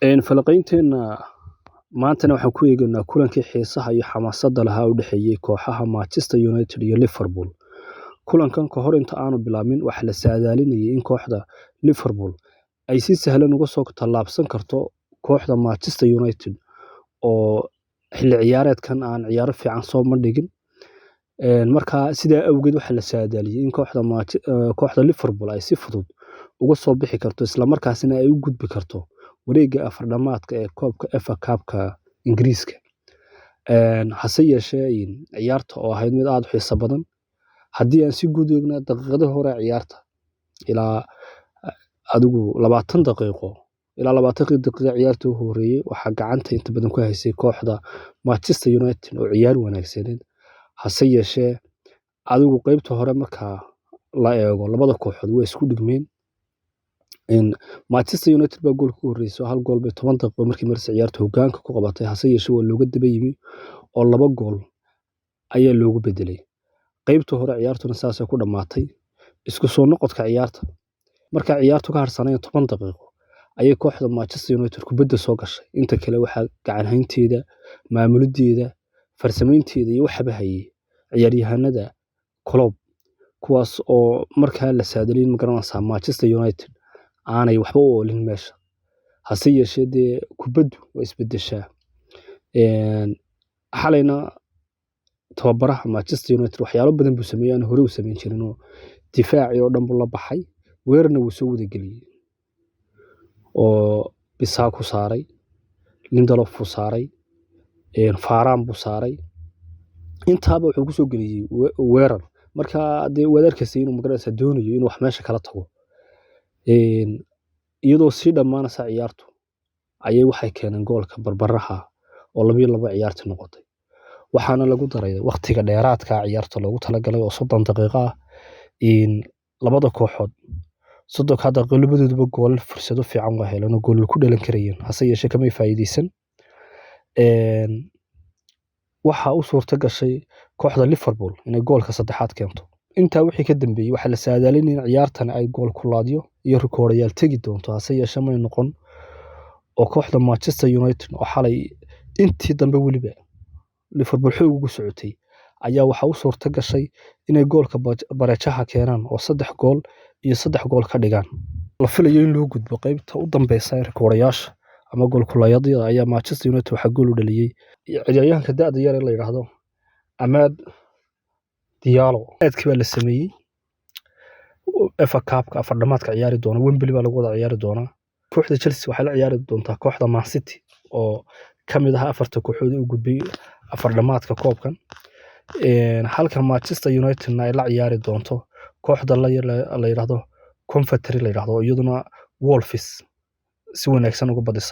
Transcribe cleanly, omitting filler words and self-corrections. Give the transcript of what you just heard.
Falanqaynteena maantana waxaan ku eegaynaa kulankii xiisaha iyo xamaasadda lahaa u dhexeeyay kooxaha Manchester United iyo Liverpool. Kulankan ka hor inta aanu bilaabmin waxa la saadaalinayay in kooxda Liverpool ay si sahlan uga soo tallaabsan karto kooxda Manchester United oo xilli ciyaareedkan aan ciyaaro fiican soo mandhigin. Marka sidaa awgeed waxa la saadaaliyay in kooxda Liverpool ay si fudud uga soo bixi karto isla markaasina ay u gudbi karto wareegga afar dhamaadka ee koobka FA Cup-ka Ingiriiska. Hase yeeshee ciyaarta oo ahayd mid aad u xiiso badan haddii aan si guud eegno daqiiqadii hore ciyaarta ilaa adigu 20 daqiiqo ilaa 20 daqiiqo ciyaarta u horeeyay waxa gacanta inta badan ku haysay kooxda Manchester United oo ciyaar wanaagsaneed. Hase yeeshee adigu qaybta hore marka la eego labada kooxood way isku dhigmeen. Manchester United baa gool ku horeysay hal gool bay 10 daqiiqo markii marsi ciyaarta hoggaanka ku qabatay. Hase yeeshee waa looga daba yimi oo 2 gool ayaa loogu bedelay. Qaybta hore ciyaartuna saas ay ku dhamaatay. Isku soo noqodka ciyaarta marka ciyaartu ka harsanay 10 daqiiqo ayay kooxda Manchester United kubadda soo gashay. Inta kale waxa gacan haynteeda, maamuliddeeda, farsamaynteeda iyo waxba hayay ciyaaryahanada Klopp kuwaas oo markaa la saadaalin magaranaysa Manchester United aanay waxba u oolin meesha. Hase yeeshee kubaddu way isbedeshaa. Xalayna tababaraha Manchester United waxyaalo badan buu sameeyay hore u sameyn jirin oo difaaci oo dhan buu la baxay weerarna wuu soo wada geliyay oo bisaa ku saaray Lindelof ku saaray Varane buu saaray intaaba wuxuu ku soo geliyay weerar marka wadarkiisa inuu magaranaysa doonayo inuu wax meesha kala tago iyadoo si dhamaanaysa ciyaartu ayay waxay keeneen goolka barbaraha oo 2-2 ciyaarta noqotay waxaana lagu daray waqtiga dheeraadka ciyaarta loogu talagalay oo 30 daqiiqo ah labada kooxood 30 daqiiqo labadooduba gool fursado fiican waa heleen oo gool ku dhalan karayeen hase yeeshee kama faa'iideysan waxa uu suurta gashay kooxda Liverpool inay goolka saddexaad keento inta wixii ka dambeeyay waxa la saadaalinay in ciyaartan ay gool ku laadiyo iyo rikoodhayaal tagi doonto hase yeeshee ma noqon oo kooxda Manchester United oo xalay intii dambe waliba Liverpool xoog ugu socotay ayaa waxa uu suurta gashay inay goolka bareejaha keenaan oo 3 gool iyo 3 gool ka dhigaan la filayo in loo gudbo qaybta u dambaysa ee rikoodhayaasha ama gool kulaayadii ayaa Manchester United waxa gool u dhaliyay ciyaaryahanka da'da yar ee la yiraahdo Amad Diallo aadkii baa la sameeyay FA Cup-ka afar dhamaadka ciyaari doona Wembley baa lagu wada ciyaari doona kooxda Chelsea waxay la ciyaari doontaa kooxda Man City oo kamid ah afarta kooxood u gudbay afar dhamaadka koobkan halka Manchester United ay la ciyaari doonto kooxda la yiraahdo Coventry la yiraahdo iyaduna Wolves si wanaagsan uga badisay